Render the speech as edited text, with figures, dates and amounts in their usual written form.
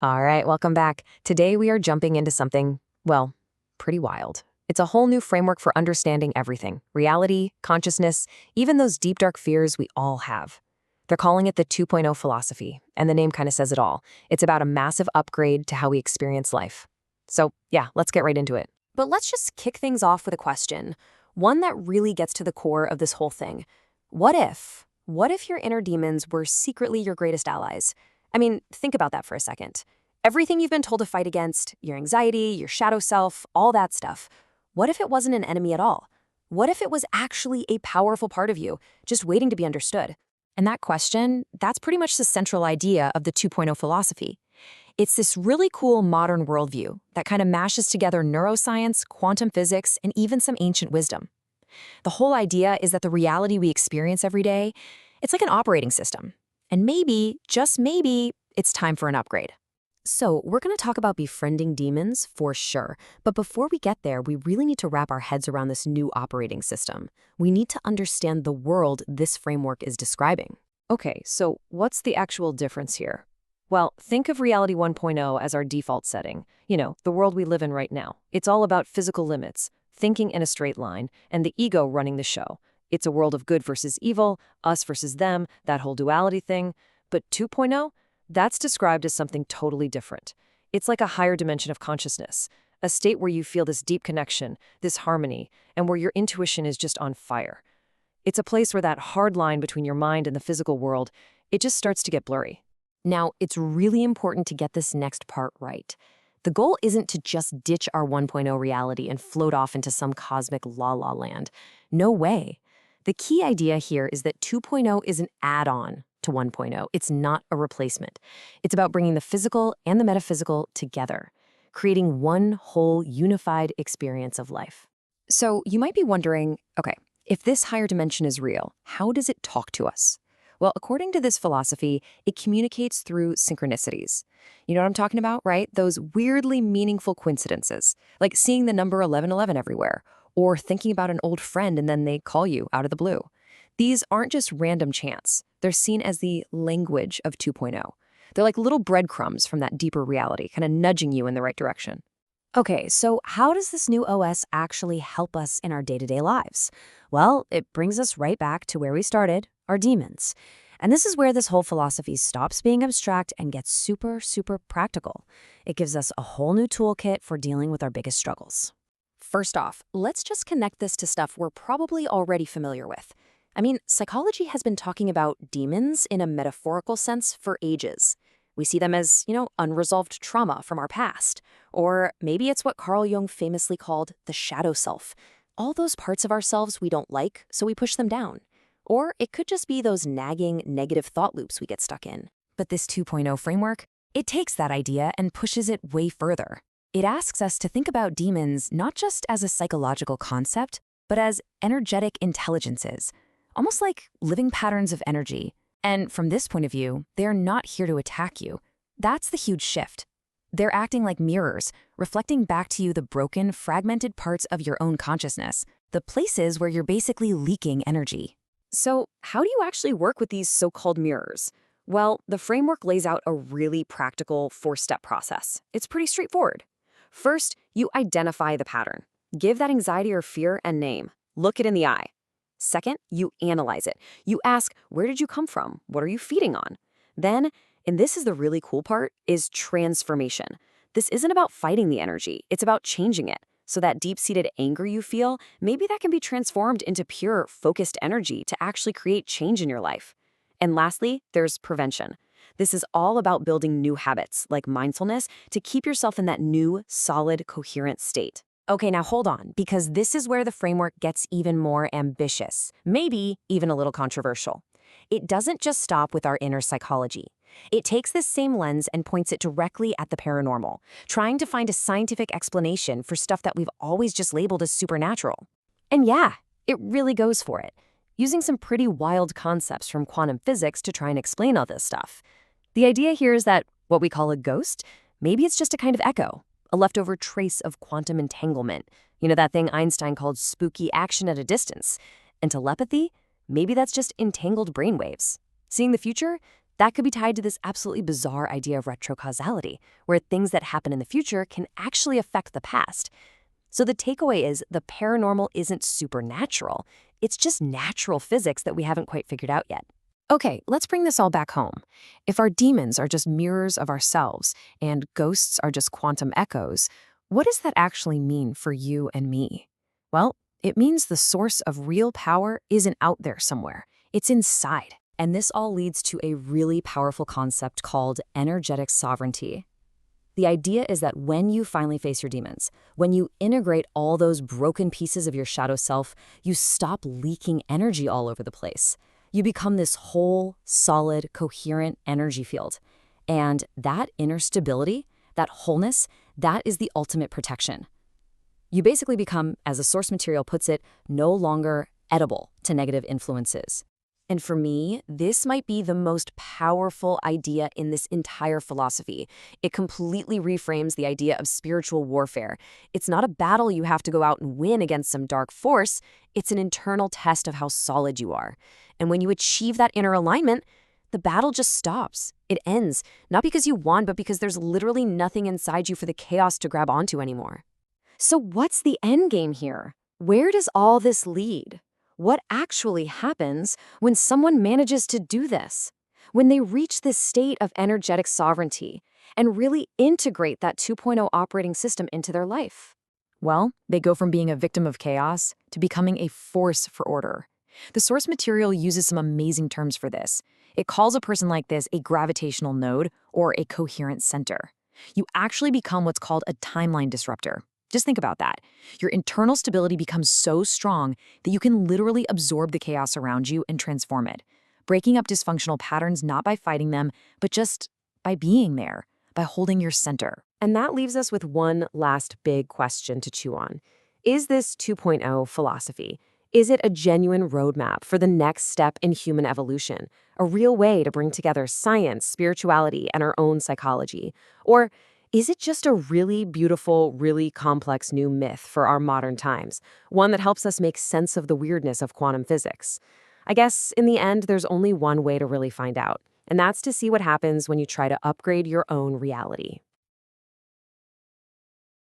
All right, welcome back. Today we are jumping into something, well, pretty wild. It's a whole new framework for understanding everything: reality, consciousness, even those deep, dark fears we all have. They're calling it the 2.0 philosophy, and the name kind of says it all. It's about a massive upgrade to how we experience life. So, yeah, let's get right into it. But let's just kick things off with a question, one that really gets to the core of this whole thing. What if? What if your inner demons were secretly your greatest allies? I mean, think about that for a second. Everything you've been told to fight against, your anxiety, your shadow self, all that stuff. What if it wasn't an enemy at all? What if it was actually a powerful part of you, just waiting to be understood? And that question, that's pretty much the central idea of the 2.0 philosophy. It's this really cool modern worldview that kind of mashes together neuroscience, quantum physics, and even some ancient wisdom. The whole idea is that the reality we experience every day, it's like an operating system. And maybe, just maybe, it's time for an upgrade. So, we're going to talk about befriending demons for sure. But before we get there, we really need to wrap our heads around this new operating system. We need to understand the world this framework is describing. Okay, so what's the actual difference here? Well, think of reality 1.0 as our default setting. The world we live in right now. It's all about physical limits, thinking in a straight line, and the ego running the show. It's a world of good versus evil, us versus them, that whole duality thing. But 2.0? That's described as something totally different. It's like a higher dimension of consciousness, a state where you feel this deep connection, this harmony, and where your intuition is just on fire. It's a place where that hard line between your mind and the physical world, it just starts to get blurry. Now, it's really important to get this next part right. The goal isn't to just ditch our 1.0 reality and float off into some cosmic la-la land. No way. The key idea here is that 2.0 is an add-on to 1.0. It's not a replacement. It's about bringing the physical and the metaphysical together, creating one whole unified experience of life. So you might be wondering, okay, if this higher dimension is real, how does it talk to us? Well, according to this philosophy, it communicates through synchronicities. You know what I'm talking about, right? Those weirdly meaningful coincidences, like seeing the number 1111 everywhere, or thinking about an old friend and then they call you out of the blue. These aren't just random chance. They're seen as the language of 2.0. They're like little breadcrumbs from that deeper reality, kind of nudging you in the right direction. Okay, so how does this new OS actually help us in our day-to-day lives? Well, it brings us right back to where we started, our demons. And this is where this whole philosophy stops being abstract and gets super, super practical. It gives us a whole new toolkit for dealing with our biggest struggles. First off, let's just connect this to stuff we're probably already familiar with. I mean, psychology has been talking about demons in a metaphorical sense for ages. We see them as, unresolved trauma from our past. Or maybe it's what Carl Jung famously called the shadow self. All those parts of ourselves we don't like, so we push them down. Or it could just be those nagging, negative thought loops we get stuck in. But this 2.0 framework, it takes that idea and pushes it way further. It asks us to think about demons not just as a psychological concept, but as energetic intelligences, almost like living patterns of energy. And from this point of view, they're not here to attack you. That's the huge shift. They're acting like mirrors, reflecting back to you the broken, fragmented parts of your own consciousness, the places where you're basically leaking energy. So, how do you actually work with these so-called mirrors? Well, the framework lays out a really practical 4-step process. It's pretty straightforward. First, you identify the pattern. Give that anxiety or fear a name. Look it in the eye. Second, you analyze it. You ask, where did you come from? What are you feeding on? Then, and this is the really cool part, is transformation. This isn't about fighting the energy. It's about changing it. So that deep-seated anger you feel, maybe that can be transformed into pure, focused energy to actually create change in your life. And lastly, there's prevention. This is all about building new habits, like mindfulness, to keep yourself in that new, solid, coherent state. Okay, now hold on, because this is where the framework gets even more ambitious, maybe even a little controversial. It doesn't just stop with our inner psychology. It takes this same lens and points it directly at the paranormal, trying to find a scientific explanation for stuff that we've always just labeled as supernatural. And yeah, it really goes for it, using some pretty wild concepts from quantum physics to try and explain all this stuff. The idea here is that what we call a ghost, maybe it's just a kind of echo, a leftover trace of quantum entanglement. That thing Einstein called spooky action at a distance. And telepathy? Maybe that's just entangled brainwaves. Seeing the future? That could be tied to this absolutely bizarre idea of retrocausality, where things that happen in the future can actually affect the past. So the takeaway is the paranormal isn't supernatural. It's just natural physics that we haven't quite figured out yet. Okay, let's bring this all back home. If our demons are just mirrors of ourselves and ghosts are just quantum echoes, what does that actually mean for you and me? Well, it means the source of real power isn't out there somewhere. It's inside. And this all leads to a really powerful concept called energetic sovereignty. The idea is that when you finally face your demons, when you integrate all those broken pieces of your shadow self, you stop leaking energy all over the place. You become this whole, solid, coherent energy field. And that inner stability, that wholeness, that is the ultimate protection. You basically become, as the source material puts it, no longer edible to negative influences. And for me, this might be the most powerful idea in this entire philosophy. It completely reframes the idea of spiritual warfare. It's not a battle you have to go out and win against some dark force. It's an internal test of how solid you are. And when you achieve that inner alignment, the battle just stops. It ends, not because you won, but because there's literally nothing inside you for the chaos to grab onto anymore. So what's the end game here? Where does all this lead? What actually happens when someone manages to do this? When they reach this state of energetic sovereignty and really integrate that 2.0 operating system into their life? Well, they go from being a victim of chaos to becoming a force for order. The source material uses some amazing terms for this. It calls a person like this a gravitational node or a coherent center. You actually become what's called a timeline disruptor. Just think about that. Your internal stability becomes so strong that you can literally absorb the chaos around you and transform it, breaking up dysfunctional patterns not by fighting them, but just by being there, by holding your center. And that leaves us with one last big question to chew on. Is this 2.0 philosophy? Is it a genuine roadmap for the next step in human evolution, a real way to bring together science, spirituality, and our own psychology? Or is it just a really beautiful, really complex new myth for our modern times, one that helps us make sense of the weirdness of quantum physics? I guess, in the end, there's only one way to really find out, and that's to see what happens when you try to upgrade your own reality.